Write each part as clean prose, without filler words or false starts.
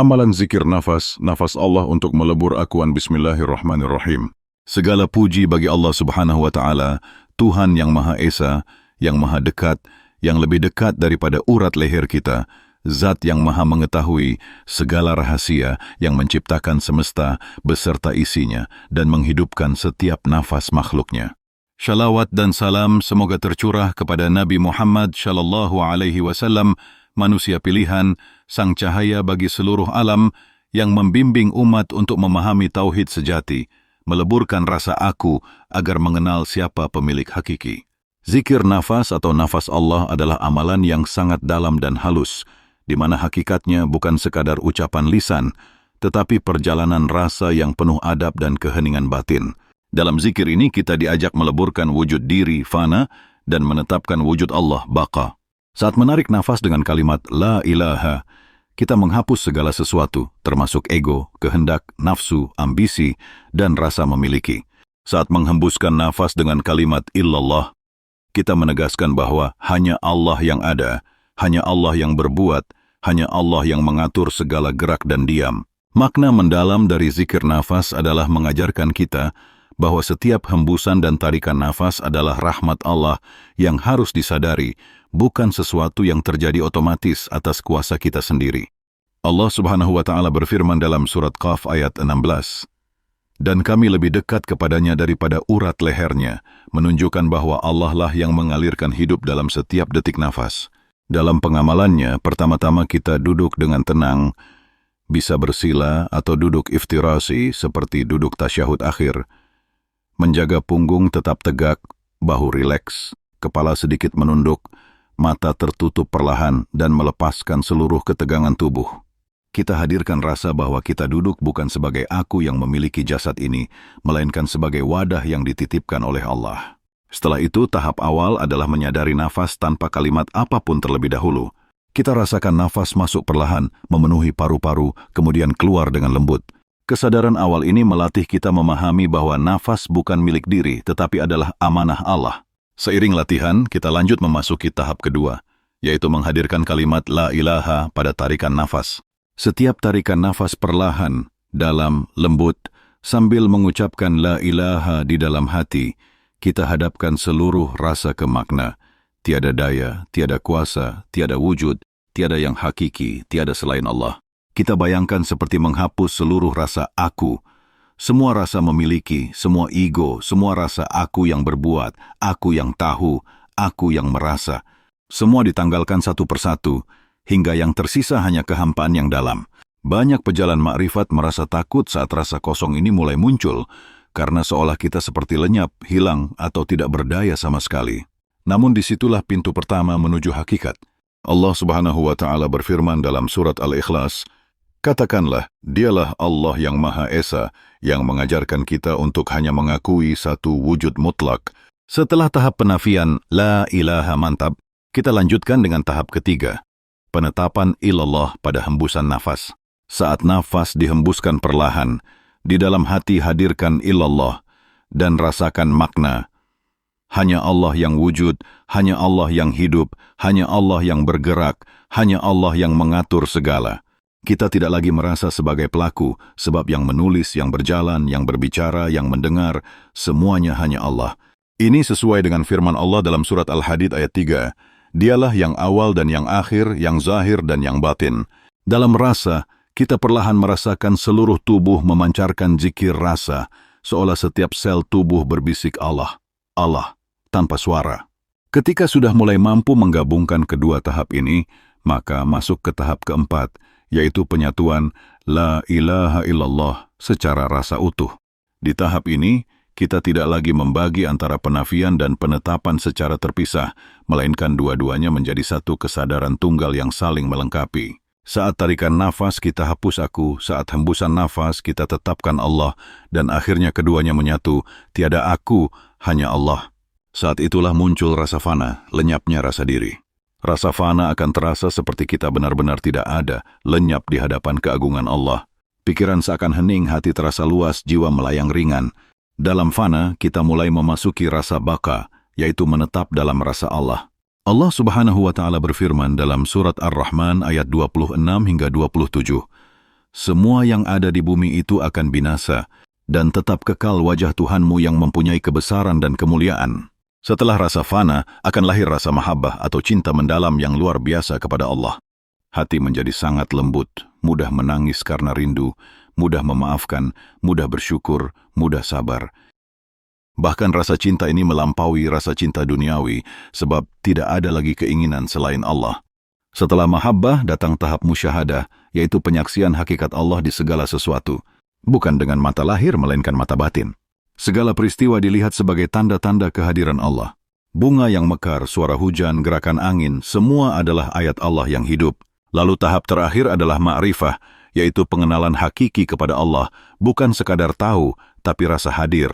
Amalan zikir nafas, nafas Allah untuk melebur akuan Bismillahirrahmanirrahim. Segala puji bagi Allah Subhanahu wa Ta'ala, Tuhan yang Maha Esa, yang Maha Dekat, yang lebih dekat daripada urat leher kita, Zat yang Maha mengetahui segala rahasia, yang menciptakan semesta beserta isinya dan menghidupkan setiap nafas makhluknya. Shalawat dan salam semoga tercurah kepada Nabi Muhammad sallallahu alaihi wasallam, manusia pilihan, sang cahaya bagi seluruh alam, yang membimbing umat untuk memahami tauhid sejati, meleburkan rasa aku agar mengenal siapa pemilik hakiki. Zikir nafas atau nafas Allah adalah amalan yang sangat dalam dan halus, di mana hakikatnya bukan sekadar ucapan lisan, tetapi perjalanan rasa yang penuh adab dan keheningan batin. Dalam zikir ini kita diajak meleburkan wujud diri fana dan menetapkan wujud Allah baqa. Saat menarik nafas dengan kalimat La ilaha, kita menghapus segala sesuatu, termasuk ego, kehendak, nafsu, ambisi, dan rasa memiliki. Saat menghembuskan nafas dengan kalimat illallah, kita menegaskan bahwa hanya Allah yang ada, hanya Allah yang berbuat, hanya Allah yang mengatur segala gerak dan diam. Makna mendalam dari zikir nafas adalah mengajarkan kita bahwa setiap hembusan dan tarikan nafas adalah rahmat Allah yang harus disadari, bukan sesuatu yang terjadi otomatis atas kuasa kita sendiri. Allah Subhanahu wa Ta'ala berfirman dalam surat Qaf ayat 16, "Dan kami lebih dekat kepadanya daripada urat lehernya," menunjukkan bahwa Allah lah yang mengalirkan hidup dalam setiap detik nafas. Dalam pengamalannya, pertama-tama kita duduk dengan tenang, bisa bersila atau duduk iftirasi seperti duduk tasyahud akhir. Menjaga punggung tetap tegak, bahu rileks, kepala sedikit menunduk, mata tertutup perlahan dan melepaskan seluruh ketegangan tubuh. Kita hadirkan rasa bahwa kita duduk bukan sebagai aku yang memiliki jasad ini, melainkan sebagai wadah yang dititipkan oleh Allah. Setelah itu, tahap awal adalah menyadari nafas tanpa kalimat apapun terlebih dahulu. Kita rasakan nafas masuk perlahan, memenuhi paru-paru, kemudian keluar dengan lembut. Kesadaran awal ini melatih kita memahami bahwa nafas bukan milik diri, tetapi adalah amanah Allah. Seiring latihan, kita lanjut memasuki tahap kedua, yaitu menghadirkan kalimat La ilaha pada tarikan nafas. Setiap tarikan nafas perlahan, dalam, lembut, sambil mengucapkan La ilaha di dalam hati, kita hadapkan seluruh rasa ke makna. Tiada daya, tiada kuasa, tiada wujud, tiada yang hakiki, tiada selain Allah. Kita bayangkan seperti menghapus seluruh rasa aku. Semua rasa memiliki, semua ego, semua rasa aku yang berbuat, aku yang tahu, aku yang merasa. Semua ditanggalkan satu persatu, hingga yang tersisa hanya kehampaan yang dalam. Banyak pejalan makrifat merasa takut saat rasa kosong ini mulai muncul, karena seolah kita seperti lenyap, hilang, atau tidak berdaya sama sekali. Namun disitulah pintu pertama menuju hakikat. Allah Subhanahu wa Ta'ala berfirman dalam surat Al-Ikhlas, "Katakanlah, dialah Allah yang Maha Esa, yang mengajarkan kita untuk hanya mengakui satu wujud mutlak." Setelah tahap penafian La ilaha mantap, kita lanjutkan dengan tahap ketiga, penetapan ilallah pada hembusan nafas. Saat nafas dihembuskan perlahan, di dalam hati hadirkan ilallah dan rasakan makna. Hanya Allah yang wujud, hanya Allah yang hidup, hanya Allah yang bergerak, hanya Allah yang mengatur segala. Kita tidak lagi merasa sebagai pelaku, sebab yang menulis, yang berjalan, yang berbicara, yang mendengar, semuanya hanya Allah. Ini sesuai dengan firman Allah dalam surat Al-Hadid ayat 3. Dialah yang awal dan yang akhir, yang zahir dan yang batin. Dalam rasa, kita perlahan merasakan seluruh tubuh memancarkan zikir rasa, seolah setiap sel tubuh berbisik Allah, Allah, tanpa suara. Ketika sudah mulai mampu menggabungkan kedua tahap ini, maka masuk ke tahap keempat, yaitu penyatuan La ilaha illallah secara rasa utuh. Di tahap ini, kita tidak lagi membagi antara penafian dan penetapan secara terpisah, melainkan dua-duanya menjadi satu kesadaran tunggal yang saling melengkapi. Saat tarikan nafas kita hapus aku, saat hembusan nafas kita tetapkan Allah, dan akhirnya keduanya menyatu, tiada aku, hanya Allah. Saat itulah muncul rasa fana, lenyapnya rasa diri. Rasa fana akan terasa seperti kita benar-benar tidak ada, lenyap di hadapan keagungan Allah. Pikiran seakan hening, hati terasa luas, jiwa melayang ringan. Dalam fana, kita mulai memasuki rasa baqa, yaitu menetap dalam rasa Allah. Allah Subhanahu wa Ta'ala berfirman dalam surat Ar-Rahman ayat 26 hingga 27. semua yang ada di bumi itu akan binasa, dan tetap kekal wajah Tuhanmu yang mempunyai kebesaran dan kemuliaan. Setelah rasa fana, akan lahir rasa mahabbah atau cinta mendalam yang luar biasa kepada Allah. Hati menjadi sangat lembut, mudah menangis karena rindu, mudah memaafkan, mudah bersyukur, mudah sabar. Bahkan rasa cinta ini melampaui rasa cinta duniawi, sebab tidak ada lagi keinginan selain Allah. Setelah mahabbah datang tahap musyahadah, yaitu penyaksian hakikat Allah di segala sesuatu, bukan dengan mata lahir melainkan mata batin. Segala peristiwa dilihat sebagai tanda-tanda kehadiran Allah. Bunga yang mekar, suara hujan, gerakan angin, semua adalah ayat Allah yang hidup. Lalu tahap terakhir adalah ma'rifah, yaitu pengenalan hakiki kepada Allah, bukan sekadar tahu, tapi rasa hadir.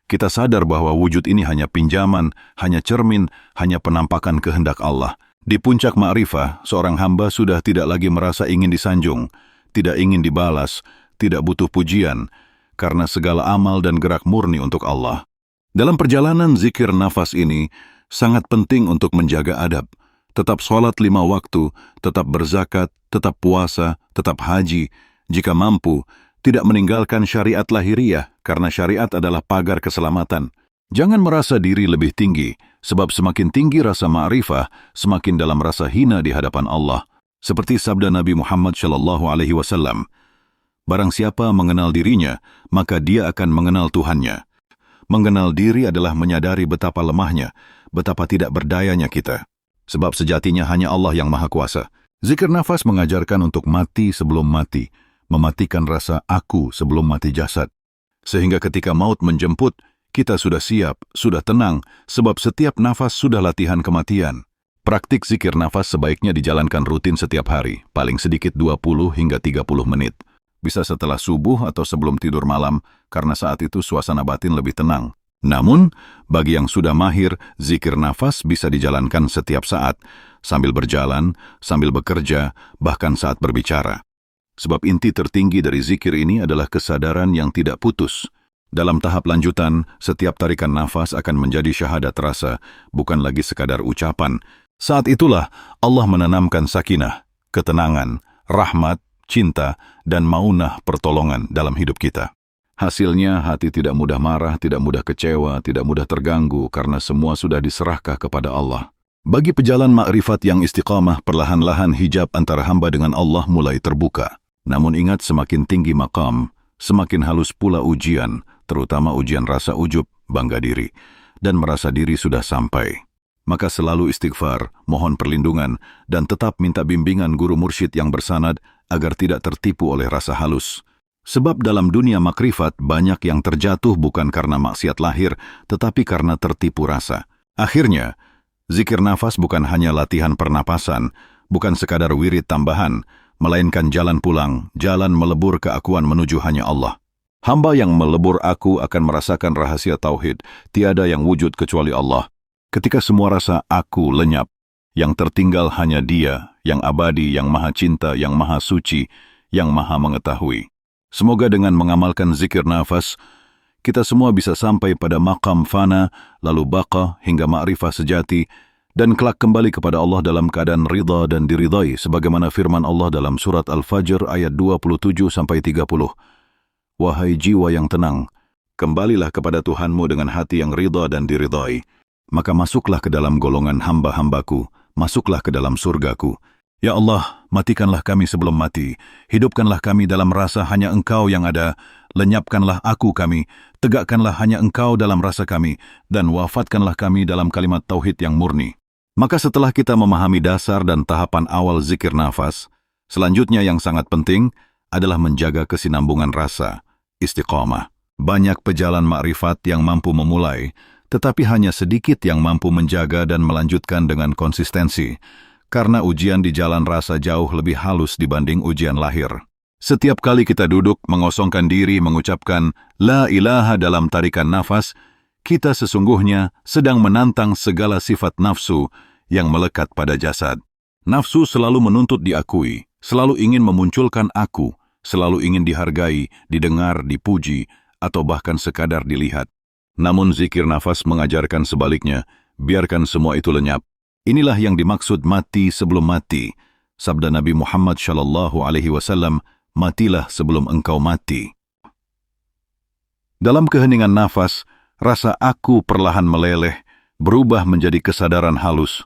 Kita sadar bahwa wujud ini hanya pinjaman, hanya cermin, hanya penampakan kehendak Allah. Di puncak ma'rifah, seorang hamba sudah tidak lagi merasa ingin disanjung, tidak ingin dibalas, tidak butuh pujian, karena segala amal dan gerak murni untuk Allah. Dalam perjalanan zikir nafas ini, sangat penting untuk menjaga adab. Tetap sholat 5 waktu, tetap berzakat, tetap puasa, tetap haji. Jika mampu, tidak meninggalkan syariat lahiriah, karena syariat adalah pagar keselamatan. Jangan merasa diri lebih tinggi, sebab semakin tinggi rasa ma'rifah, semakin dalam rasa hina di hadapan Allah. Seperti sabda Nabi Muhammad SAW, barang siapa mengenal dirinya, maka dia akan mengenal Tuhannya. Mengenal diri adalah menyadari betapa lemahnya, betapa tidak berdayanya kita. Sebab sejatinya hanya Allah yang Maha Kuasa. Zikir nafas mengajarkan untuk mati sebelum mati, mematikan rasa aku sebelum mati jasad. Sehingga ketika maut menjemput, kita sudah siap, sudah tenang, sebab setiap nafas sudah latihan kematian. Praktik zikir nafas sebaiknya dijalankan rutin setiap hari, paling sedikit 20 hingga 30 menit. Bisa setelah subuh atau sebelum tidur malam, karena saat itu suasana batin lebih tenang. Namun, bagi yang sudah mahir, zikir nafas bisa dijalankan setiap saat, sambil berjalan, sambil bekerja, bahkan saat berbicara. Sebab inti tertinggi dari zikir ini adalah kesadaran yang tidak putus. Dalam tahap lanjutan, setiap tarikan nafas akan menjadi syahadat rasa, bukan lagi sekadar ucapan. Saat itulah Allah menanamkan sakinah, ketenangan, rahmat, cinta, dan maunah pertolongan dalam hidup kita. Hasilnya, hati tidak mudah marah, tidak mudah kecewa, tidak mudah terganggu, karena semua sudah diserahkan kepada Allah. Bagi pejalan ma'rifat yang istiqamah, perlahan-lahan hijab antara hamba dengan Allah mulai terbuka. Namun ingat, semakin tinggi maqam, semakin halus pula ujian, terutama ujian rasa ujub, bangga diri, dan merasa diri sudah sampai. Maka selalu istighfar, mohon perlindungan, dan tetap minta bimbingan guru mursyid yang bersanad agar tidak tertipu oleh rasa halus. Sebab dalam dunia makrifat banyak yang terjatuh bukan karena maksiat lahir, tetapi karena tertipu rasa. Akhirnya, zikir nafas bukan hanya latihan pernapasan, bukan sekadar wirid tambahan, melainkan jalan pulang, jalan melebur keakuan menuju hanya Allah. Hamba yang melebur aku akan merasakan rahasia tauhid, tiada yang wujud kecuali Allah. Ketika semua rasa aku lenyap, yang tertinggal hanya Dia, yang abadi, yang maha cinta, yang maha suci, yang maha mengetahui. Semoga dengan mengamalkan zikir nafas, kita semua bisa sampai pada maqam fana, lalu baqa hingga ma'rifah sejati, dan kelak kembali kepada Allah dalam keadaan ridha dan diridhai, sebagaimana firman Allah dalam surat Al-Fajr ayat 27-30. Wahai jiwa yang tenang, kembalilah kepada Tuhanmu dengan hati yang ridha dan diridhai. Maka masuklah ke dalam golongan hamba-hambaku, masuklah ke dalam surgaku. Ya Allah, matikanlah kami sebelum mati, hidupkanlah kami dalam rasa hanya Engkau yang ada, lenyapkanlah aku kami, tegakkanlah hanya Engkau dalam rasa kami, dan wafatkanlah kami dalam kalimat tauhid yang murni. Maka setelah kita memahami dasar dan tahapan awal zikir nafas, selanjutnya yang sangat penting adalah menjaga kesinambungan rasa, istiqamah. Banyak pejalan makrifat yang mampu memulai, tetapi hanya sedikit yang mampu menjaga dan melanjutkan dengan konsistensi, karena ujian di jalan rasa jauh lebih halus dibanding ujian lahir. Setiap kali kita duduk, mengosongkan diri, mengucapkan La ilaha dalam tarikan nafas, kita sesungguhnya sedang menantang segala sifat nafsu yang melekat pada jasad. Nafsu selalu menuntut diakui, selalu ingin memunculkan aku, selalu ingin dihargai, didengar, dipuji, atau bahkan sekadar dilihat. Namun zikir nafas mengajarkan sebaliknya, biarkan semua itu lenyap. Inilah yang dimaksud mati sebelum mati. Sabda Nabi Muhammad SAW matilah sebelum engkau mati. Dalam keheningan nafas, rasa aku perlahan meleleh, berubah menjadi kesadaran halus.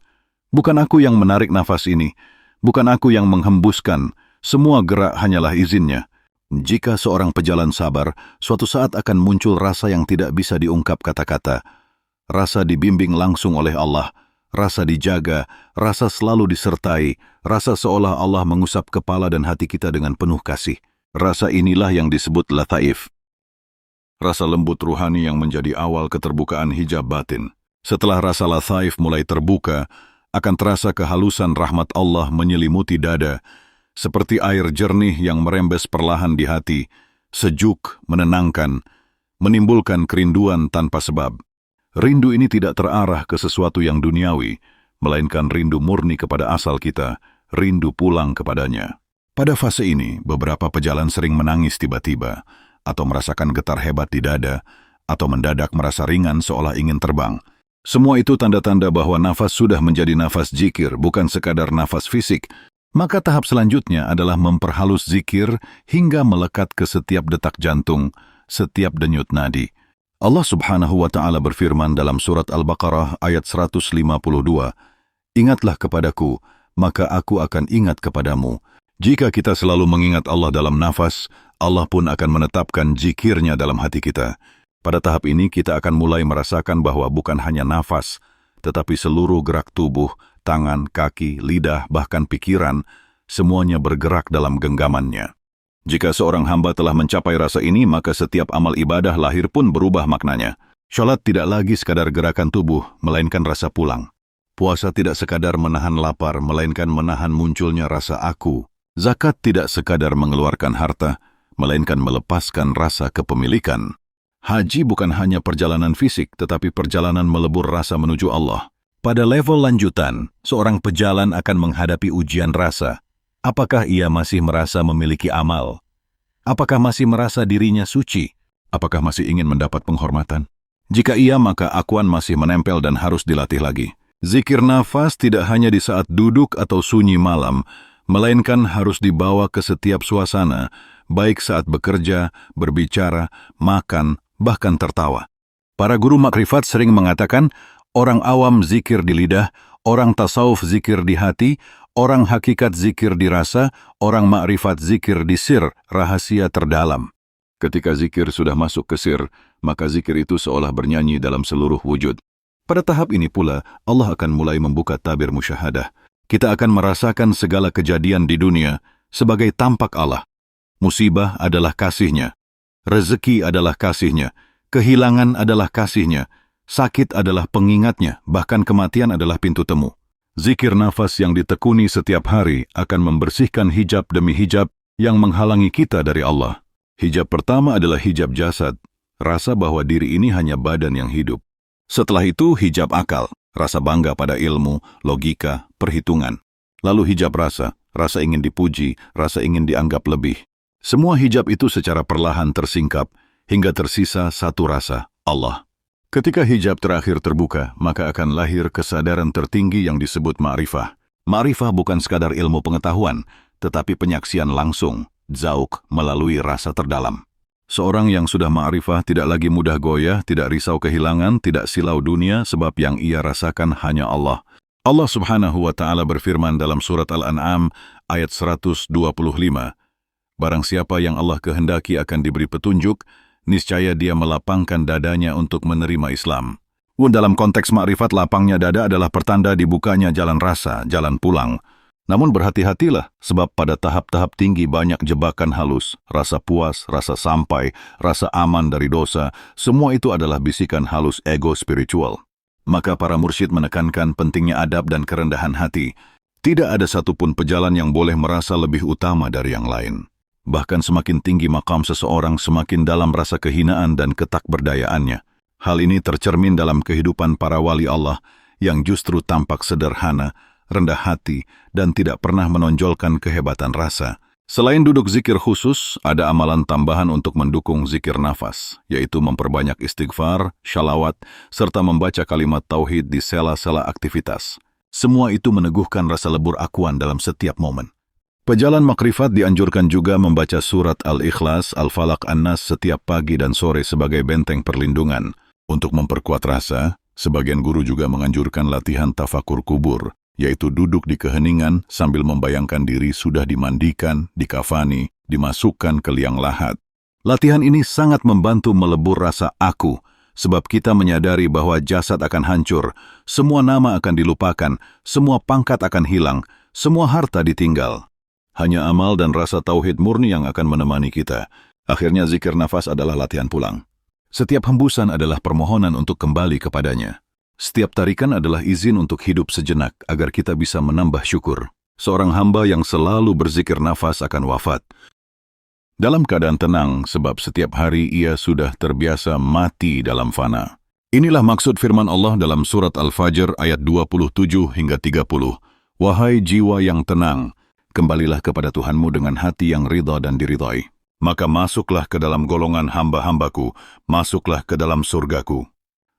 Bukan aku yang menarik nafas ini, bukan aku yang menghembuskan, semua gerak hanyalah izinnya. Jika seorang pejalan sabar, suatu saat akan muncul rasa yang tidak bisa diungkap kata-kata. Rasa dibimbing langsung oleh Allah, rasa dijaga, rasa selalu disertai, rasa seolah Allah mengusap kepala dan hati kita dengan penuh kasih. Rasa inilah yang disebut lataif. Rasa lembut ruhani yang menjadi awal keterbukaan hijab batin. Setelah rasa lataif mulai terbuka, akan terasa kehalusan rahmat Allah menyelimuti dada, seperti air jernih yang merembes perlahan di hati, sejuk, menenangkan, menimbulkan kerinduan tanpa sebab. Rindu ini tidak terarah ke sesuatu yang duniawi, melainkan rindu murni kepada asal kita, rindu pulang kepadanya. Pada fase ini, beberapa pejalan sering menangis tiba-tiba, atau merasakan getar hebat di dada, atau mendadak merasa ringan seolah ingin terbang. Semua itu tanda-tanda bahwa nafas sudah menjadi nafas zikir, bukan sekadar nafas fisik. Maka tahap selanjutnya adalah memperhalus zikir hingga melekat ke setiap detak jantung, setiap denyut nadi. Allah Subhanahu wa Ta'ala berfirman dalam surat Al-Baqarah ayat 152, "Ingatlah kepadaku, maka aku akan ingat kepadamu." Jika kita selalu mengingat Allah dalam nafas, Allah pun akan menetapkan zikirnya dalam hati kita. Pada tahap ini kita akan mulai merasakan bahwa bukan hanya nafas, tetapi seluruh gerak tubuh, tangan, kaki, lidah, bahkan pikiran, semuanya bergerak dalam genggamannya. Jika seorang hamba telah mencapai rasa ini, maka setiap amal ibadah lahir pun berubah maknanya. Syalat tidak lagi sekadar gerakan tubuh, melainkan rasa pulang. Puasa tidak sekadar menahan lapar, melainkan menahan munculnya rasa aku. Zakat tidak sekadar mengeluarkan harta, melainkan melepaskan rasa kepemilikan. Haji bukan hanya perjalanan fisik, tetapi perjalanan melebur rasa menuju Allah. Pada level lanjutan, seorang pejalan akan menghadapi ujian rasa. Apakah ia masih merasa memiliki amal? Apakah masih merasa dirinya suci? Apakah masih ingin mendapat penghormatan? Jika iya, maka akuan masih menempel dan harus dilatih lagi. Zikir nafas tidak hanya di saat duduk atau sunyi malam, melainkan harus dibawa ke setiap suasana, baik saat bekerja, berbicara, makan, bahkan tertawa. Para guru makrifat sering mengatakan, orang awam zikir di lidah, orang tasawuf zikir di hati, orang hakikat zikir di rasa, orang makrifat zikir di sir, rahasia terdalam. Ketika zikir sudah masuk ke sir, maka zikir itu seolah bernyanyi dalam seluruh wujud. Pada tahap ini pula, Allah akan mulai membuka tabir musyahadah. Kita akan merasakan segala kejadian di dunia sebagai tampak Allah. Musibah adalah kasih-Nya. Rezeki adalah kasih-Nya. Kehilangan adalah kasih-Nya. Sakit adalah pengingat-Nya. Bahkan kematian adalah pintu temu. Zikir nafas yang ditekuni setiap hari akan membersihkan hijab demi hijab yang menghalangi kita dari Allah. Hijab pertama adalah hijab jasad. Rasa bahwa diri ini hanya badan yang hidup. Setelah itu hijab akal. Rasa bangga pada ilmu, logika, perhitungan. Lalu hijab rasa. Rasa ingin dipuji, rasa ingin dianggap lebih. Semua hijab itu secara perlahan tersingkap, hingga tersisa satu rasa, Allah. Ketika hijab terakhir terbuka, maka akan lahir kesadaran tertinggi yang disebut ma'rifah. Ma'rifah bukan sekadar ilmu pengetahuan, tetapi penyaksian langsung, zauk, melalui rasa terdalam. Seorang yang sudah ma'rifah tidak lagi mudah goyah, tidak risau kehilangan, tidak silau dunia, sebab yang ia rasakan hanya Allah. Allah Subhanahu wa Ta'ala berfirman dalam surat Al-An'am ayat 125, "Barang siapa yang Allah kehendaki akan diberi petunjuk, niscaya dia melapangkan dadanya untuk menerima Islam." Dalam konteks makrifat, lapangnya dada adalah pertanda dibukanya jalan rasa, jalan pulang. Namun berhati-hatilah, sebab pada tahap-tahap tinggi banyak jebakan halus, rasa puas, rasa sampai, rasa aman dari dosa, semua itu adalah bisikan halus ego spiritual. Maka para mursyid menekankan pentingnya adab dan kerendahan hati. Tidak ada satupun pejalan yang boleh merasa lebih utama dari yang lain. Bahkan semakin tinggi makam seseorang, semakin dalam rasa kehinaan dan ketakberdayaannya. Hal ini tercermin dalam kehidupan para wali Allah yang justru tampak sederhana, rendah hati, dan tidak pernah menonjolkan kehebatan rasa. Selain duduk zikir khusus, ada amalan tambahan untuk mendukung zikir nafas, yaitu memperbanyak istighfar, shalawat, serta membaca kalimat tauhid di sela-sela aktivitas. Semua itu meneguhkan rasa lebur akuan dalam setiap momen. Pejalan makrifat dianjurkan juga membaca surat Al-Ikhlas, Al-Falaq, An-Nas setiap pagi dan sore sebagai benteng perlindungan. Untuk memperkuat rasa, sebagian guru juga menganjurkan latihan tafakur kubur, yaitu duduk di keheningan sambil membayangkan diri sudah dimandikan, dikafani, dimasukkan ke liang lahat. Latihan ini sangat membantu melebur rasa aku, sebab kita menyadari bahwa jasad akan hancur, semua nama akan dilupakan, semua pangkat akan hilang, semua harta ditinggal. Hanya amal dan rasa tauhid murni yang akan menemani kita. Akhirnya zikir nafas adalah latihan pulang. Setiap hembusan adalah permohonan untuk kembali kepadanya. Setiap tarikan adalah izin untuk hidup sejenak agar kita bisa menambah syukur. Seorang hamba yang selalu berzikir nafas akan wafat dalam keadaan tenang sebab setiap hari ia sudah terbiasa mati dalam fana. Inilah maksud firman Allah dalam surat Al-Fajr ayat 27 hingga 30. Wahai jiwa yang tenang, kembalilah kepada Tuhanmu dengan hati yang ridha dan diridhai. Maka masuklah ke dalam golongan hamba-hambaku, masuklah ke dalam surgaku.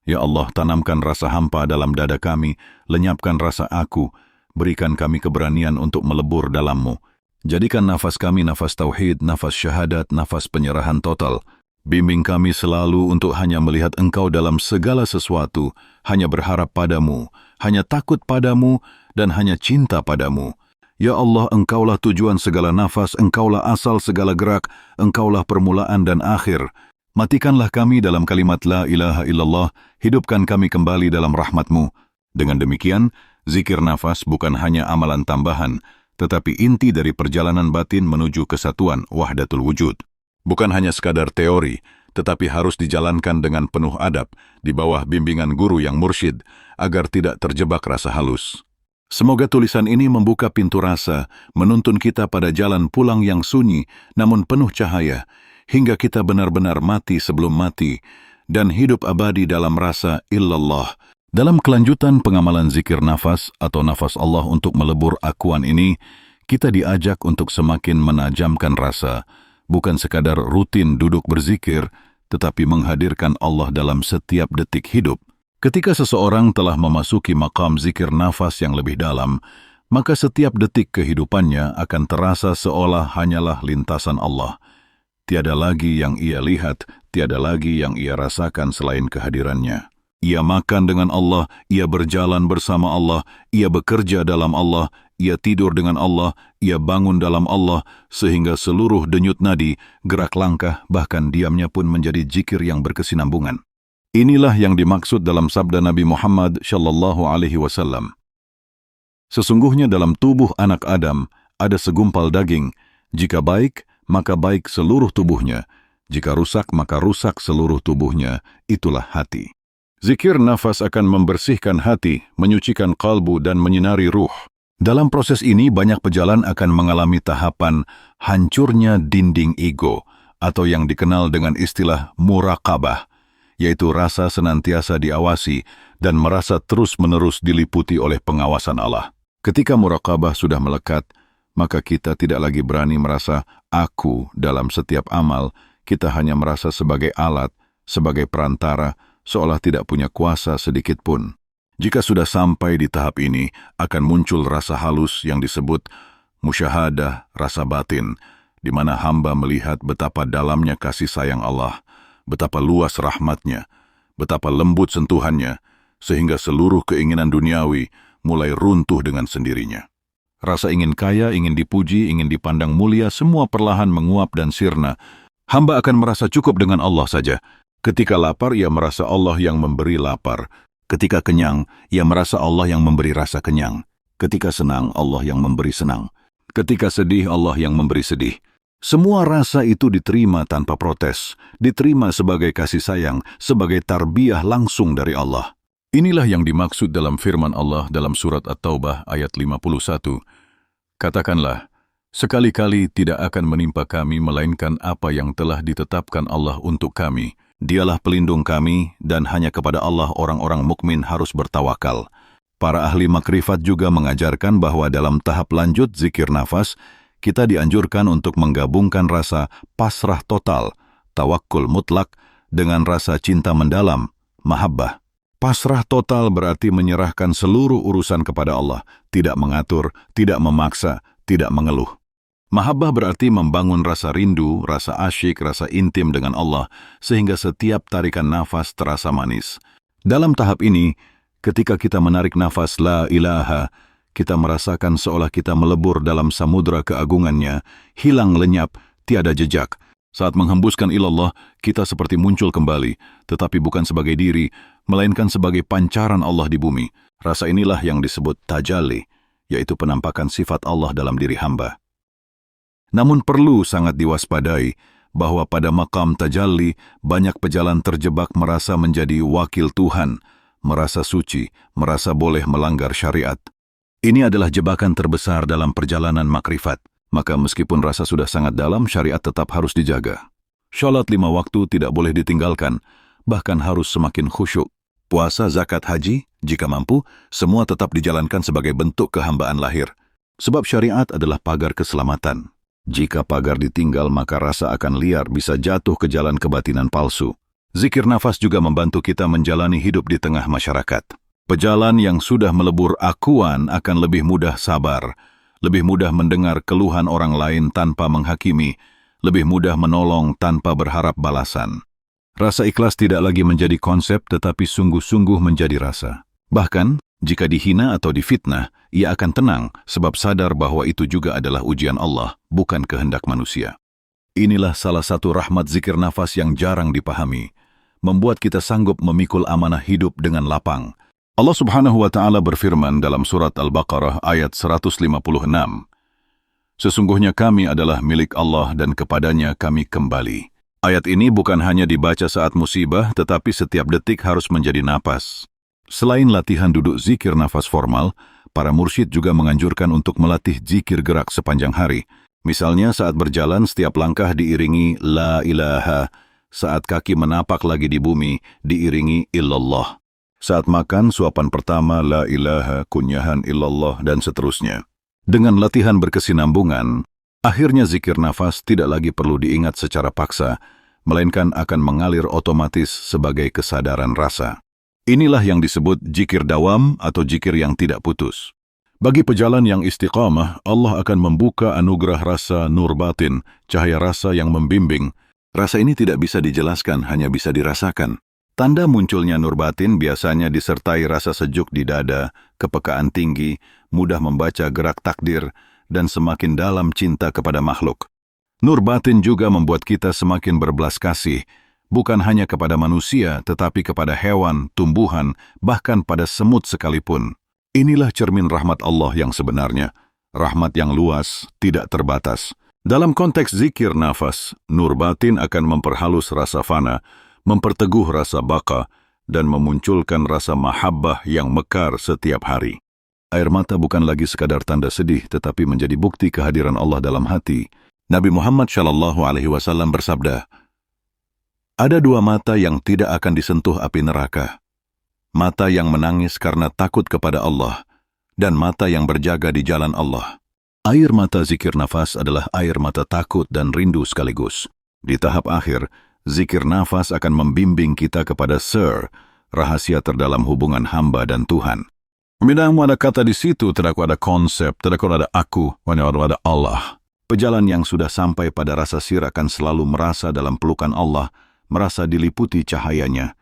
Ya Allah, tanamkan rasa hampa dalam dada kami, lenyapkan rasa aku, berikan kami keberanian untuk melebur dalam-Mu. Jadikan nafas kami nafas tauhid, nafas syahadat, nafas penyerahan total. Bimbing kami selalu untuk hanya melihat Engkau dalam segala sesuatu, hanya berharap padamu, hanya takut padamu, dan hanya cinta padamu. Ya Allah, Engkaulah tujuan segala nafas, Engkaulah asal segala gerak, Engkaulah permulaan dan akhir. Matikanlah kami dalam kalimat La ilaha illallah, hidupkan kami kembali dalam rahmat-Mu. Dengan demikian, zikir nafas bukan hanya amalan tambahan, tetapi inti dari perjalanan batin menuju kesatuan wahdatul wujud. Bukan hanya sekadar teori, tetapi harus dijalankan dengan penuh adab, di bawah bimbingan guru yang mursyid, agar tidak terjebak rasa halus. Semoga tulisan ini membuka pintu rasa, menuntun kita pada jalan pulang yang sunyi, namun penuh cahaya, hingga kita benar-benar mati sebelum mati, dan hidup abadi dalam rasa illallah. Dalam kelanjutan pengamalan zikir nafas atau nafas Allah untuk melebur akuan ini, kita diajak untuk semakin menajamkan rasa, bukan sekadar rutin duduk berzikir, tetapi menghadirkan Allah dalam setiap detik hidup. Ketika seseorang telah memasuki makam zikir nafas yang lebih dalam, maka setiap detik kehidupannya akan terasa seolah hanyalah lintasan Allah. Tiada lagi yang ia lihat, tiada lagi yang ia rasakan selain kehadirannya. Ia makan dengan Allah, ia berjalan bersama Allah, ia bekerja dalam Allah, ia tidur dengan Allah, ia bangun dalam Allah, sehingga seluruh denyut nadi, gerak langkah, bahkan diamnya pun menjadi zikir yang berkesinambungan. Inilah yang dimaksud dalam sabda Nabi Muhammad sallallahu alaihi wasallam. Sesungguhnya dalam tubuh anak Adam ada segumpal daging. Jika baik, maka baik seluruh tubuhnya. Jika rusak, maka rusak seluruh tubuhnya. Itulah hati. Zikir nafas akan membersihkan hati, menyucikan kalbu dan menyinari ruh. Dalam proses ini banyak pejalan akan mengalami tahapan hancurnya dinding ego atau yang dikenal dengan istilah muraqabah, yaitu rasa senantiasa diawasi dan merasa terus-menerus diliputi oleh pengawasan Allah. Ketika muraqabah sudah melekat, maka kita tidak lagi berani merasa aku dalam setiap amal, kita hanya merasa sebagai alat, sebagai perantara, seolah tidak punya kuasa sedikit pun. Jika sudah sampai di tahap ini, akan muncul rasa halus yang disebut musyahadah, rasa batin, di mana hamba melihat betapa dalamnya kasih sayang Allah, betapa luas rahmatnya, betapa lembut sentuhannya, sehingga seluruh keinginan duniawi mulai runtuh dengan sendirinya. Rasa ingin kaya, ingin dipuji, ingin dipandang mulia, semua perlahan menguap dan sirna. Hamba akan merasa cukup dengan Allah saja. Ketika lapar, ia merasa Allah yang memberi lapar. Ketika kenyang, ia merasa Allah yang memberi rasa kenyang. Ketika senang, Allah yang memberi senang. Ketika sedih, Allah yang memberi sedih. Semua rasa itu diterima tanpa protes, diterima sebagai kasih sayang, sebagai tarbiyah langsung dari Allah. Inilah yang dimaksud dalam firman Allah dalam surat At-Taubah ayat 51. Katakanlah, sekali-kali tidak akan menimpa kami melainkan apa yang telah ditetapkan Allah untuk kami. Dialah pelindung kami dan hanya kepada Allah orang-orang mukmin harus bertawakal. Para ahli makrifat juga mengajarkan bahwa dalam tahap lanjut zikir nafas, kita dianjurkan untuk menggabungkan rasa pasrah total, tawakkul mutlak, dengan rasa cinta mendalam, mahabbah. Pasrah total berarti menyerahkan seluruh urusan kepada Allah, tidak mengatur, tidak memaksa, tidak mengeluh. Mahabbah berarti membangun rasa rindu, rasa asyik, rasa intim dengan Allah, sehingga setiap tarikan nafas terasa manis. Dalam tahap ini, ketika kita menarik nafas la ilaha, kita merasakan seolah kita melebur dalam samudra keagungannya, hilang lenyap, tiada jejak. Saat menghembuskan ilallah, kita seperti muncul kembali, tetapi bukan sebagai diri, melainkan sebagai pancaran Allah di bumi. Rasa inilah yang disebut tajalli, yaitu penampakan sifat Allah dalam diri hamba. Namun perlu sangat diwaspadai bahwa pada makam tajalli, banyak pejalan terjebak merasa menjadi wakil Tuhan, merasa suci, merasa boleh melanggar syariat. Ini adalah jebakan terbesar dalam perjalanan makrifat. Maka meskipun rasa sudah sangat dalam, syariat tetap harus dijaga. Syalat 5 waktu tidak boleh ditinggalkan, bahkan harus semakin khusyuk. Puasa, zakat, haji, jika mampu, semua tetap dijalankan sebagai bentuk kehambaan lahir. Sebab syariat adalah pagar keselamatan. Jika pagar ditinggal, maka rasa akan liar, bisa jatuh ke jalan kebatinan palsu. Zikir nafas juga membantu kita menjalani hidup di tengah masyarakat. Pejalan yang sudah melebur akuan akan lebih mudah sabar, lebih mudah mendengar keluhan orang lain tanpa menghakimi, lebih mudah menolong tanpa berharap balasan. Rasa ikhlas tidak lagi menjadi konsep tetapi sungguh-sungguh menjadi rasa. Bahkan, jika dihina atau difitnah, ia akan tenang sebab sadar bahwa itu juga adalah ujian Allah, bukan kehendak manusia. Inilah salah satu rahmat zikir nafas yang jarang dipahami, membuat kita sanggup memikul amanah hidup dengan lapang. Allah Subhanahu wa Ta'ala berfirman dalam surat Al-Baqarah ayat 156, "Sesungguhnya kami adalah milik Allah dan kepadanya kami kembali." Ayat ini bukan hanya dibaca saat musibah, tetapi setiap detik harus menjadi napas. Selain latihan duduk zikir nafas formal, para mursyid juga menganjurkan untuk melatih zikir gerak sepanjang hari. Misalnya saat berjalan, setiap langkah diiringi la ilaha, saat kaki menapak lagi di bumi, diiringi illallah. Saat makan, suapan pertama, la ilaha, kunyahan illallah, dan seterusnya. Dengan latihan berkesinambungan, akhirnya zikir nafas tidak lagi perlu diingat secara paksa, melainkan akan mengalir otomatis sebagai kesadaran rasa. Inilah yang disebut zikir dawam atau zikir yang tidak putus. Bagi pejalan yang istiqamah, Allah akan membuka anugerah rasa nur batin, cahaya rasa yang membimbing. Rasa ini tidak bisa dijelaskan, hanya bisa dirasakan. Tanda munculnya nur batin biasanya disertai rasa sejuk di dada, kepekaan tinggi, mudah membaca gerak takdir, dan semakin dalam cinta kepada makhluk. Nur batin juga membuat kita semakin berbelas kasih, bukan hanya kepada manusia, tetapi kepada hewan, tumbuhan, bahkan pada semut sekalipun. Inilah cermin rahmat Allah yang sebenarnya, rahmat yang luas, tidak terbatas. Dalam konteks zikir nafas, nur batin akan memperhalus rasa fana, memperteguh rasa baqa, dan memunculkan rasa mahabbah yang mekar setiap hari. Air mata bukan lagi sekadar tanda sedih, tetapi menjadi bukti kehadiran Allah dalam hati. Nabi Muhammad SAW bersabda, "Ada 2 mata yang tidak akan disentuh api neraka. Mata yang menangis karena takut kepada Allah, dan mata yang berjaga di jalan Allah." Air mata zikir nafas adalah air mata takut dan rindu sekaligus. Di tahap akhir, zikir nafas akan membimbing kita kepada Sir, rahasia terdalam hubungan hamba dan Tuhan. Tidak ada kata di situ, tidak ada konsep, tidak ada aku, hanya ada Allah. Pejalan yang sudah sampai pada rasa sir akan selalu merasa dalam pelukan Allah, merasa diliputi cahayanya.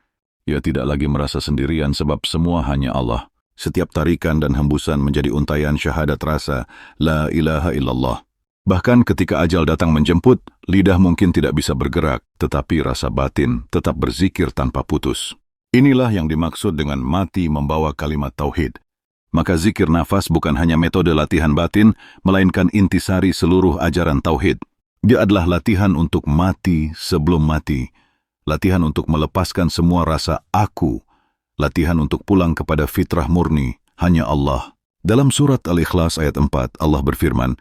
Ia tidak lagi merasa sendirian sebab semua hanya Allah. Setiap tarikan dan hembusan menjadi untayan syahadat rasa, la ilaha illallah. Bahkan ketika ajal datang menjemput, lidah mungkin tidak bisa bergerak, tetapi rasa batin tetap berzikir tanpa putus. Inilah yang dimaksud dengan mati membawa kalimat tauhid. Maka zikir nafas bukan hanya metode latihan batin, melainkan intisari seluruh ajaran tauhid. Dia adalah latihan untuk mati sebelum mati, latihan untuk melepaskan semua rasa aku, latihan untuk pulang kepada fitrah murni, hanya Allah. Dalam surat Al-Ikhlas ayat 4, Allah berfirman,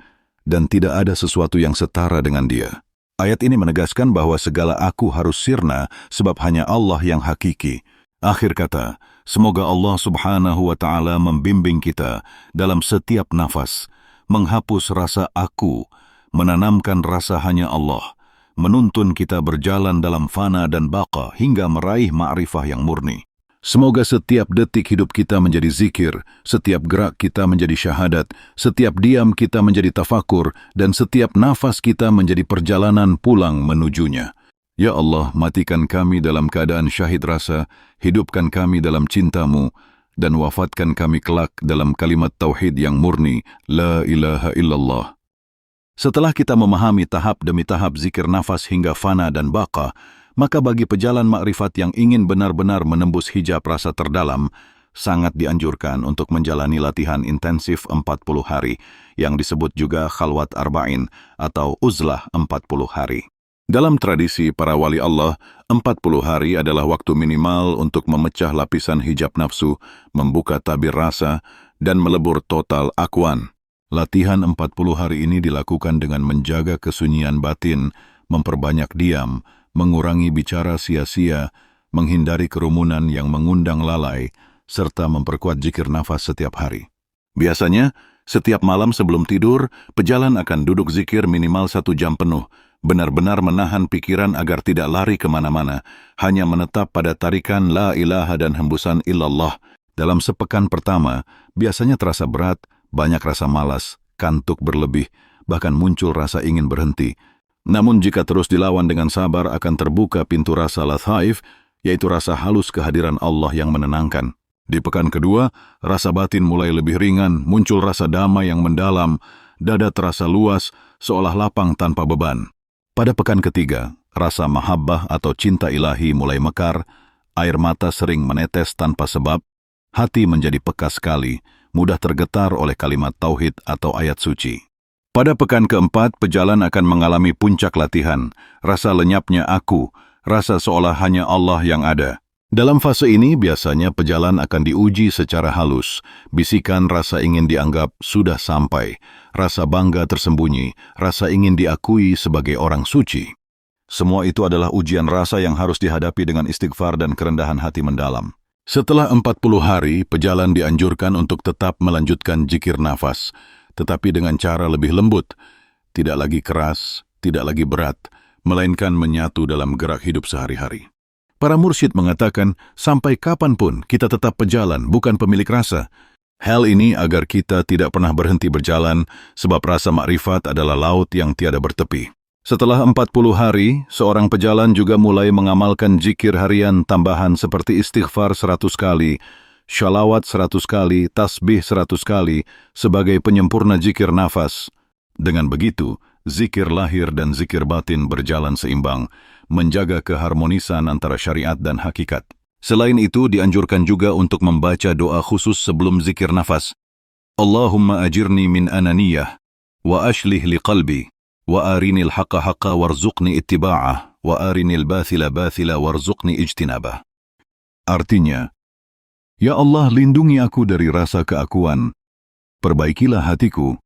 "Dan tidak ada sesuatu yang setara dengan Dia." Ayat ini menegaskan bahwa segala aku harus sirna sebab hanya Allah yang hakiki. Akhir kata, semoga Allah Subhanahu wa Ta'ala membimbing kita dalam setiap nafas, menghapus rasa aku, menanamkan rasa hanya Allah, menuntun kita berjalan dalam fana dan baqa hingga meraih ma'rifah yang murni. Semoga setiap detik hidup kita menjadi zikir, setiap gerak kita menjadi syahadat, setiap diam kita menjadi tafakur, dan setiap nafas kita menjadi perjalanan pulang menujunya. Ya Allah, matikan kami dalam keadaan syahid rasa, hidupkan kami dalam cinta-Mu, dan wafatkan kami kelak dalam kalimat tauhid yang murni, La ilaha illallah. Setelah kita memahami tahap demi tahap zikir nafas hingga fana dan baqa, maka bagi pejalan makrifat yang ingin benar-benar menembus hijab rasa terdalam, sangat dianjurkan untuk menjalani latihan intensif 40 hari, yang disebut juga khalwat arba'in atau uzlah 40 hari. Dalam tradisi para wali Allah, 40 hari adalah waktu minimal untuk memecah lapisan hijab nafsu, membuka tabir rasa, dan melebur total akwan. Latihan 40 hari ini dilakukan dengan menjaga kesunyian batin, memperbanyak diam, mengurangi bicara sia-sia, menghindari kerumunan yang mengundang lalai, serta memperkuat zikir nafas setiap hari. Biasanya, setiap malam sebelum tidur, pejalan akan duduk zikir minimal 1 jam penuh, benar-benar menahan pikiran agar tidak lari kemana-mana, hanya menetap pada tarikan la ilaha dan hembusan illallah. Dalam sepekan pertama, biasanya terasa berat, banyak rasa malas, kantuk berlebih, bahkan muncul rasa ingin berhenti. Namun jika terus dilawan dengan sabar akan terbuka pintu rasa lathaif, yaitu rasa halus kehadiran Allah yang menenangkan. Di pekan kedua, rasa batin mulai lebih ringan, muncul rasa damai yang mendalam, dada terasa luas, seolah lapang tanpa beban. Pada pekan ketiga, rasa mahabbah atau cinta ilahi mulai mekar, air mata sering menetes tanpa sebab, hati menjadi peka sekali, mudah tergetar oleh kalimat tauhid atau ayat suci. Pada pekan keempat, pejalan akan mengalami puncak latihan, rasa lenyapnya aku, rasa seolah hanya Allah yang ada. Dalam fase ini, biasanya pejalan akan diuji secara halus, bisikan rasa ingin dianggap sudah sampai, rasa bangga tersembunyi, rasa ingin diakui sebagai orang suci. Semua itu adalah ujian rasa yang harus dihadapi dengan istighfar dan kerendahan hati mendalam. Setelah 40 hari, pejalan dianjurkan untuk tetap melanjutkan zikir nafas, tetapi dengan cara lebih lembut, tidak lagi keras, tidak lagi berat, melainkan menyatu dalam gerak hidup sehari-hari. Para mursyid mengatakan, sampai kapanpun kita tetap pejalan, bukan pemilik rasa. Hal ini agar kita tidak pernah berhenti berjalan, sebab rasa makrifat adalah laut yang tiada bertepi. Setelah 40 hari, seorang pejalan juga mulai mengamalkan zikir harian tambahan seperti istighfar 100 kali, syalawat 100 kali, tasbih 100 kali, sebagai penyempurna zikir nafas. Dengan begitu, zikir lahir dan zikir batin berjalan seimbang, menjaga keharmonisan antara syariat dan hakikat. Selain itu, dianjurkan juga untuk membaca doa khusus sebelum zikir nafas. Allahumma ajirni min ananiyah, wa ashlih li qalbi, wa arinil haqqa haqqa warzuqni ittiba'ah, wa arinil bathila bathila warzuqni ijtinabah. Artinya, Ya Allah, lindungi aku dari rasa keakuan, perbaikilah hatiku,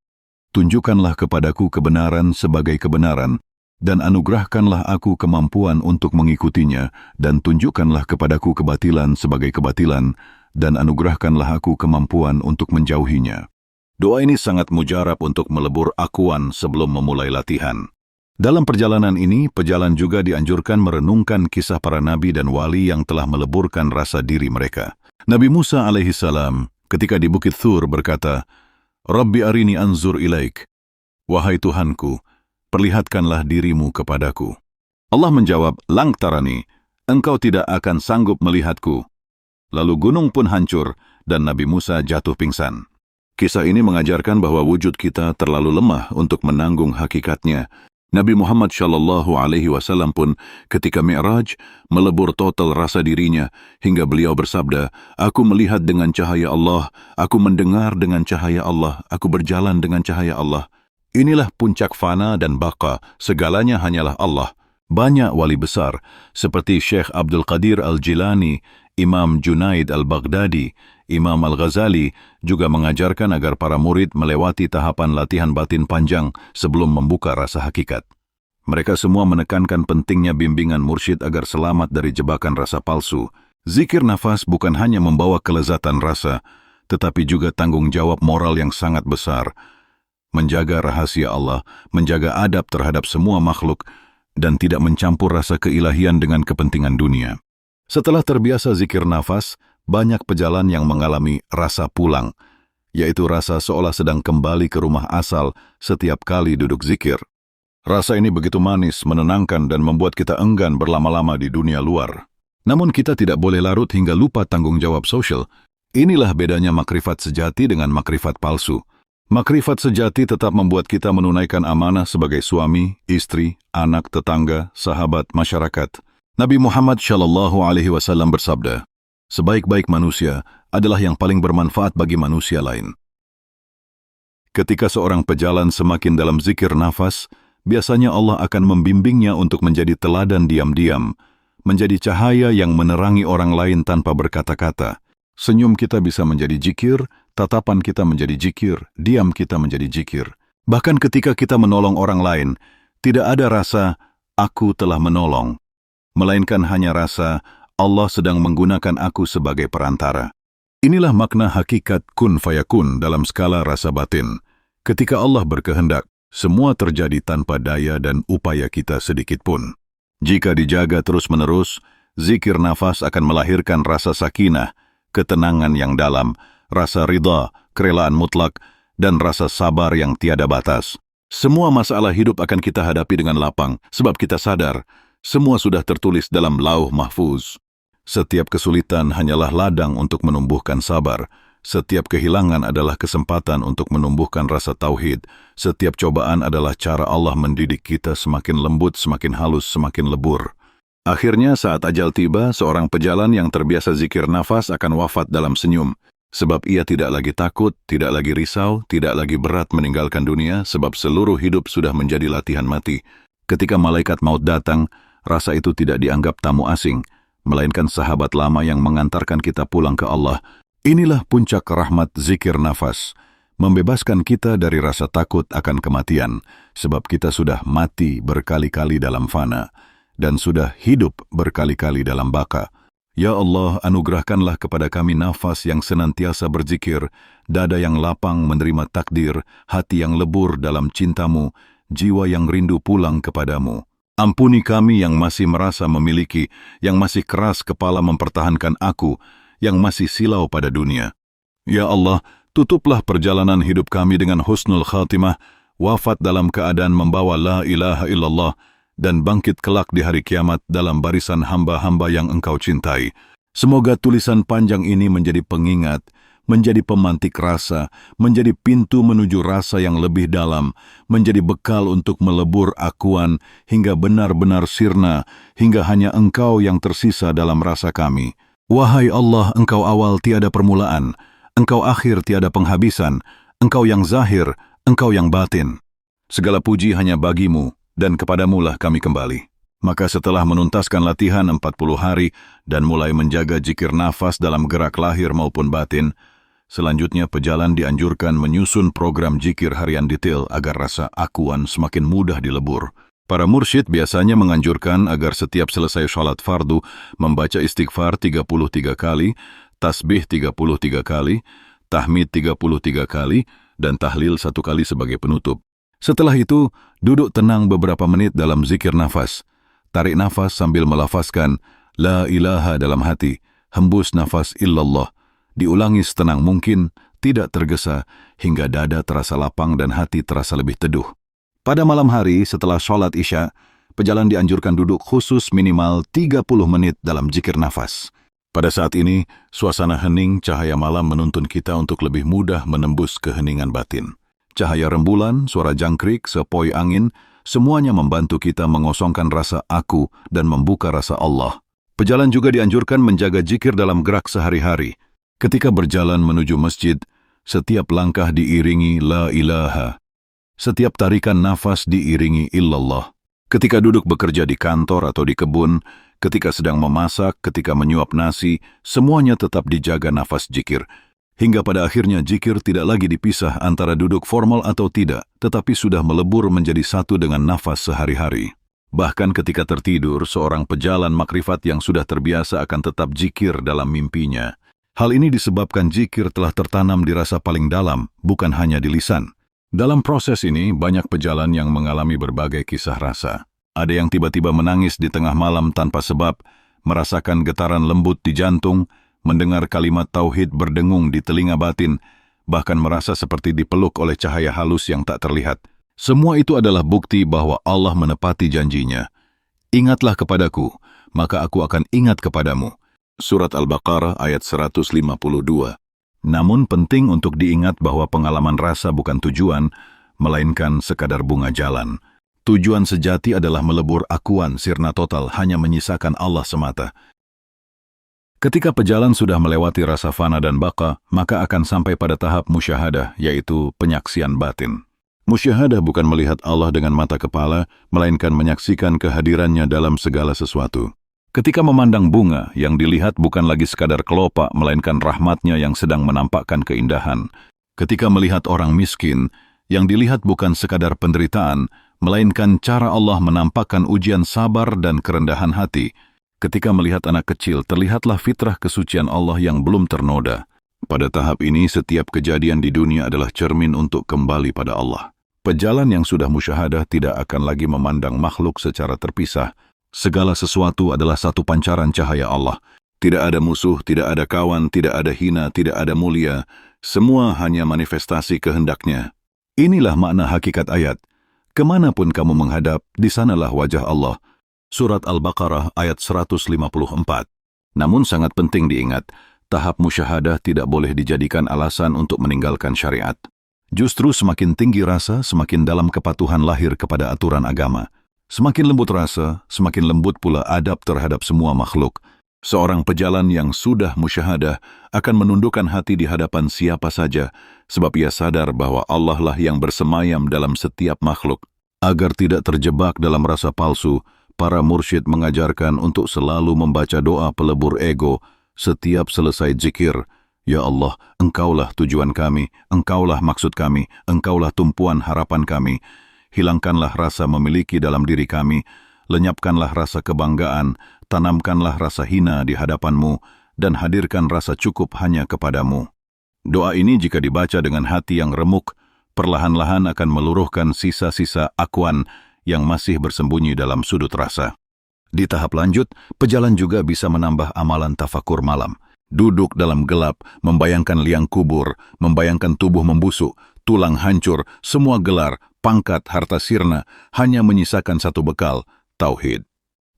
tunjukkanlah kepadaku kebenaran sebagai kebenaran, dan anugerahkanlah aku kemampuan untuk mengikutinya, dan tunjukkanlah kepadaku kebatilan sebagai kebatilan, dan anugerahkanlah aku kemampuan untuk menjauhinya. Doa ini sangat mujarab untuk melebur akuan sebelum memulai latihan. Dalam perjalanan ini, pejalan juga dianjurkan merenungkan kisah para nabi dan wali yang telah meleburkan rasa diri mereka. Nabi Musa alaihissalam ketika di Bukit Thur berkata, Rabbi arini anzur ilaik. Wahai Tuhanku, perlihatkanlah dirimu kepadaku. Allah menjawab, Lang tarani, engkau tidak akan sanggup melihatku. Lalu gunung pun hancur dan Nabi Musa jatuh pingsan. Kisah ini mengajarkan bahwa wujud kita terlalu lemah untuk menanggung hakikatnya. Nabi Muhammad SAW pun ketika Mi'raj melebur total rasa dirinya hingga beliau bersabda, Aku melihat dengan cahaya Allah, aku mendengar dengan cahaya Allah, aku berjalan dengan cahaya Allah. Inilah puncak fana dan baqa, segalanya hanyalah Allah. Banyak wali besar seperti Syekh Abdul Qadir Al-Jilani, Imam Junaid Al-Baghdadi, Imam Al-Ghazali juga mengajarkan agar para murid melewati tahapan latihan batin panjang sebelum membuka rasa hakikat. Mereka semua menekankan pentingnya bimbingan mursyid agar selamat dari jebakan rasa palsu. Zikir nafas bukan hanya membawa kelezatan rasa, tetapi juga tanggung jawab moral yang sangat besar. Menjaga rahasia Allah, menjaga adab terhadap semua makhluk, dan tidak mencampur rasa keilahian dengan kepentingan dunia. Setelah terbiasa zikir nafas, banyak pejalan yang mengalami rasa pulang, yaitu rasa seolah sedang kembali ke rumah asal setiap kali duduk zikir. Rasa ini begitu manis, menenangkan, dan membuat kita enggan berlama-lama di dunia luar. Namun kita tidak boleh larut hingga lupa tanggung jawab sosial. Inilah bedanya makrifat sejati dengan makrifat palsu. Makrifat sejati tetap membuat kita menunaikan amanah sebagai suami, istri, anak, tetangga, sahabat, masyarakat. Nabi Muhammad SAW bersabda, "Sebaik-baik manusia adalah yang paling bermanfaat bagi manusia lain." Ketika seorang pejalan semakin dalam zikir nafas, biasanya Allah akan membimbingnya untuk menjadi teladan diam-diam, menjadi cahaya yang menerangi orang lain tanpa berkata-kata. Senyum kita bisa menjadi zikir, tatapan kita menjadi zikir, diam kita menjadi zikir. Bahkan ketika kita menolong orang lain, tidak ada rasa, "Aku telah menolong," melainkan hanya rasa, Allah sedang menggunakan aku sebagai perantara. Inilah makna hakikat kun fayakun dalam skala rasa batin. Ketika Allah berkehendak, semua terjadi tanpa daya dan upaya kita sedikit pun. Jika dijaga terus-menerus, zikir nafas akan melahirkan rasa sakinah, ketenangan yang dalam, rasa ridha, kerelaan mutlak, dan rasa sabar yang tiada batas. Semua masalah hidup akan kita hadapi dengan lapang, sebab kita sadar, semua sudah tertulis dalam lauh mahfuz. Setiap kesulitan hanyalah ladang untuk menumbuhkan sabar. Setiap kehilangan adalah kesempatan untuk menumbuhkan rasa tauhid. Setiap cobaan adalah cara Allah mendidik kita semakin lembut, semakin halus, semakin lebur. Akhirnya saat ajal tiba, seorang pejalan yang terbiasa zikir nafas akan wafat dalam senyum. Sebab ia tidak lagi takut, tidak lagi risau, tidak lagi berat meninggalkan dunia, sebab seluruh hidup sudah menjadi latihan mati. Ketika malaikat maut datang, rasa itu tidak dianggap tamu asing, melainkan sahabat lama yang mengantarkan kita pulang ke Allah. Inilah puncak rahmat zikir nafas, membebaskan kita dari rasa takut akan kematian, sebab kita sudah mati berkali-kali dalam fana, dan sudah hidup berkali-kali dalam baka. Ya Allah, anugerahkanlah kepada kami nafas yang senantiasa berzikir, dada yang lapang menerima takdir, hati yang lebur dalam cintamu, jiwa yang rindu pulang kepadamu. Ampuni kami yang masih merasa memiliki, yang masih keras kepala mempertahankan aku, yang masih silau pada dunia. Ya Allah, tutuplah perjalanan hidup kami dengan husnul khatimah, wafat dalam keadaan membawa la ilaha illallah, dan bangkit kelak di hari kiamat dalam barisan hamba-hamba yang Engkau cintai. Semoga tulisan panjang ini menjadi pengingat, menjadi pemantik rasa, menjadi pintu menuju rasa yang lebih dalam, menjadi bekal untuk melebur akuan hingga benar-benar sirna, hingga hanya Engkau yang tersisa dalam rasa kami. Wahai Allah, Engkau awal tiada permulaan, Engkau akhir tiada penghabisan, Engkau yang zahir, Engkau yang batin. Segala puji hanya bagimu, dan kepadamulah kami kembali. Maka setelah menuntaskan latihan 40 hari dan mulai menjaga zikir nafas dalam gerak lahir maupun batin, selanjutnya pejalan dianjurkan menyusun program zikir harian detail agar rasa akuan semakin mudah dilebur. Para mursyid biasanya menganjurkan agar setiap selesai sholat fardu membaca istighfar 33 kali, tasbih 33 kali, tahmid 33 kali, dan tahlil 1 kali sebagai penutup. Setelah itu, duduk tenang beberapa menit dalam zikir nafas. Tarik nafas sambil melafazkan la ilaha dalam hati, hembus nafas illallah. Diulangi setenang mungkin, tidak tergesa, hingga dada terasa lapang dan hati terasa lebih teduh. Pada malam hari setelah sholat isya, pejalan dianjurkan duduk khusus minimal 30 menit dalam zikir nafas. Pada saat ini, suasana hening cahaya malam menuntun kita untuk lebih mudah menembus keheningan batin. Cahaya rembulan, suara jangkrik, sepoi angin, semuanya membantu kita mengosongkan rasa aku dan membuka rasa Allah. Pejalan juga dianjurkan menjaga zikir dalam gerak sehari-hari. Ketika berjalan menuju masjid, setiap langkah diiringi la ilaha. Setiap tarikan nafas diiringi illallah. Ketika duduk bekerja di kantor atau di kebun, ketika sedang memasak, ketika menyuap nasi, semuanya tetap dijaga nafas zikir. Hingga pada akhirnya zikir tidak lagi dipisah antara duduk formal atau tidak, tetapi sudah melebur menjadi satu dengan nafas sehari-hari. Bahkan ketika tertidur, seorang pejalan makrifat yang sudah terbiasa akan tetap zikir dalam mimpinya. Hal ini disebabkan zikir telah tertanam di rasa paling dalam, bukan hanya di lisan. Dalam proses ini, banyak pejalan yang mengalami berbagai kisah rasa. Ada yang tiba-tiba menangis di tengah malam tanpa sebab, merasakan getaran lembut di jantung, mendengar kalimat tauhid berdengung di telinga batin, bahkan merasa seperti dipeluk oleh cahaya halus yang tak terlihat. Semua itu adalah bukti bahwa Allah menepati janjinya. Ingatlah kepadaku, maka aku akan ingat kepadamu. Surat Al-Baqarah ayat 152. Namun penting untuk diingat bahwa pengalaman rasa bukan tujuan, melainkan sekadar bunga jalan. Tujuan sejati adalah melebur akuan sirna total hanya menyisakan Allah semata. Ketika pejalan sudah melewati rasa fana dan baqa, maka akan sampai pada tahap musyahadah, yaitu penyaksian batin. Musyahadah bukan melihat Allah dengan mata kepala, melainkan menyaksikan kehadirannya dalam segala sesuatu. Ketika memandang bunga, yang dilihat bukan lagi sekadar kelopak, melainkan rahmatnya yang sedang menampakkan keindahan. Ketika melihat orang miskin, yang dilihat bukan sekadar penderitaan, melainkan cara Allah menampakkan ujian sabar dan kerendahan hati. Ketika melihat anak kecil, terlihatlah fitrah kesucian Allah yang belum ternoda. Pada tahap ini, setiap kejadian di dunia adalah cermin untuk kembali pada Allah. Pejalan yang sudah musyahadah tidak akan lagi memandang makhluk secara terpisah. Segala sesuatu adalah satu pancaran cahaya Allah. Tidak ada musuh, tidak ada kawan, tidak ada hina, tidak ada mulia. Semua hanya manifestasi kehendaknya. Inilah makna hakikat ayat. Kemanapun kamu menghadap, di sanalah wajah Allah. Surat Al-Baqarah ayat 154. Namun sangat penting diingat, tahap musyahadah tidak boleh dijadikan alasan untuk meninggalkan syariat. Justru semakin tinggi rasa, semakin dalam kepatuhan lahir kepada aturan agama. Semakin lembut rasa, semakin lembut pula adab terhadap semua makhluk. Seorang pejalan yang sudah musyahadah akan menundukkan hati di hadapan siapa saja, sebab ia sadar bahwa Allah lah yang bersemayam dalam setiap makhluk. Agar tidak terjebak dalam rasa palsu, para mursyid mengajarkan untuk selalu membaca doa pelebur ego setiap selesai zikir. Ya Allah, Engkaulah tujuan kami, Engkaulah maksud kami, Engkaulah tumpuan harapan kami. Hilangkanlah rasa memiliki dalam diri kami, lenyapkanlah rasa kebanggaan, tanamkanlah rasa hina di hadapan-Mu, dan hadirkan rasa cukup hanya kepadamu. Doa ini jika dibaca dengan hati yang remuk, perlahan-lahan akan meluruhkan sisa-sisa akuan yang masih bersembunyi dalam sudut rasa. Di tahap lanjut, pejalan juga bisa menambah amalan tafakur malam. Duduk dalam gelap, membayangkan liang kubur, membayangkan tubuh membusuk, tulang hancur, semua gelar, pangkat, harta sirna, hanya menyisakan satu bekal, tauhid.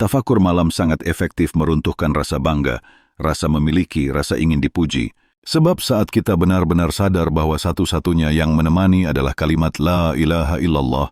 Tafakur malam sangat efektif meruntuhkan rasa bangga, rasa memiliki, rasa ingin dipuji. Sebab saat kita benar-benar sadar bahwa satu-satunya yang menemani adalah kalimat La ilaha illallah,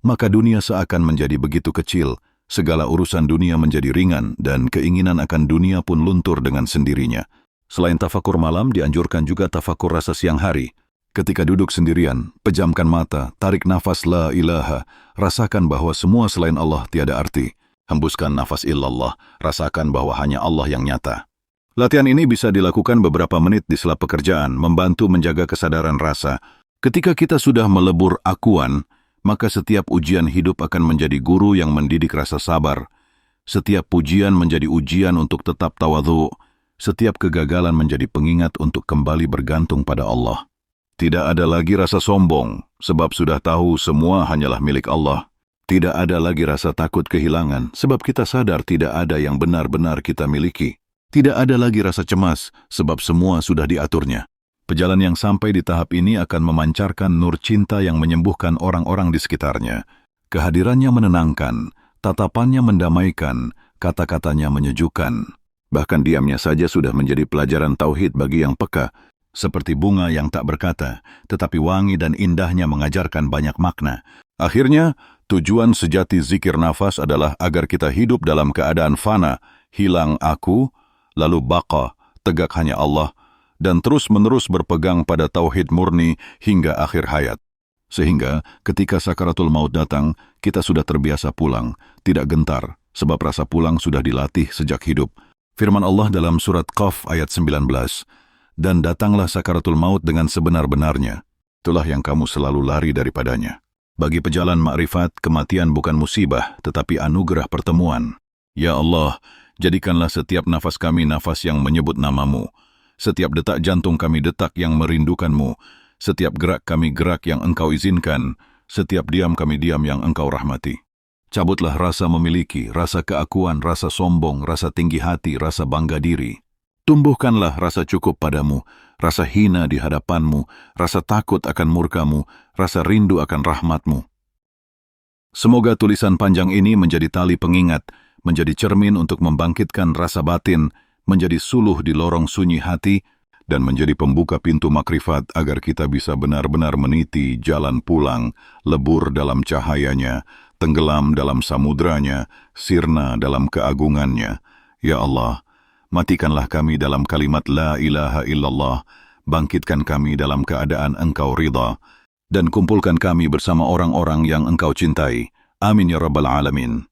maka dunia seakan menjadi begitu kecil, segala urusan dunia menjadi ringan, dan keinginan akan dunia pun luntur dengan sendirinya. Selain tafakur malam, dianjurkan juga tafakur rasa siang hari. Ketika duduk sendirian, pejamkan mata, tarik nafas la ilaha, rasakan bahwa semua selain Allah tiada arti. Hembuskan nafas illallah, rasakan bahwa hanya Allah yang nyata. Latihan ini bisa dilakukan beberapa menit di sela pekerjaan, membantu menjaga kesadaran rasa. Ketika kita sudah melebur akuan, maka setiap ujian hidup akan menjadi guru yang mendidik rasa sabar. Setiap pujian menjadi ujian untuk tetap tawadhu. Setiap kegagalan menjadi pengingat untuk kembali bergantung pada Allah. Tidak ada lagi rasa sombong, sebab sudah tahu semua hanyalah milik Allah. Tidak ada lagi rasa takut kehilangan, sebab kita sadar tidak ada yang benar-benar kita miliki. Tidak ada lagi rasa cemas, sebab semua sudah diaturnya. Pejalan yang sampai di tahap ini akan memancarkan nur cinta yang menyembuhkan orang-orang di sekitarnya. Kehadirannya menenangkan, tatapannya mendamaikan, kata-katanya menyejukkan. Bahkan diamnya saja sudah menjadi pelajaran tauhid bagi yang peka, seperti bunga yang tak berkata, tetapi wangi dan indahnya mengajarkan banyak makna. Akhirnya, tujuan sejati zikir nafas adalah agar kita hidup dalam keadaan fana, hilang aku, lalu baqa, tegak hanya Allah, dan terus-menerus berpegang pada tauhid murni hingga akhir hayat. Sehingga ketika sakaratul maut datang, kita sudah terbiasa pulang, tidak gentar, sebab rasa pulang sudah dilatih sejak hidup. Firman Allah dalam surat Qaf ayat 19, dan datanglah sakaratul maut dengan sebenar-benarnya. Itulah yang kamu selalu lari daripadanya. Bagi pejalan makrifat, kematian bukan musibah, tetapi anugerah pertemuan. Ya Allah, jadikanlah setiap nafas kami nafas yang menyebut nama-Mu. Setiap detak jantung kami detak yang merindukan-Mu. Setiap gerak kami gerak yang Engkau izinkan. Setiap diam kami diam yang Engkau rahmati. Cabutlah rasa memiliki, rasa keakuan, rasa sombong, rasa tinggi hati, rasa bangga diri. Tumbuhkanlah rasa cukup padamu, rasa hina di hadapanmu, rasa takut akan murkamu, rasa rindu akan rahmatmu. Semoga tulisan panjang ini menjadi tali pengingat, menjadi cermin untuk membangkitkan rasa batin, menjadi suluh di lorong sunyi hati, dan menjadi pembuka pintu makrifat agar kita bisa benar-benar meniti jalan pulang, lebur dalam cahayanya, tenggelam dalam samudranya, sirna dalam keagungannya. Ya Allah, matikanlah kami dalam kalimat La ilaha illallah, bangkitkan kami dalam keadaan Engkau ridha, dan kumpulkan kami bersama orang-orang yang Engkau cintai. Amin ya Rabbal Alamin.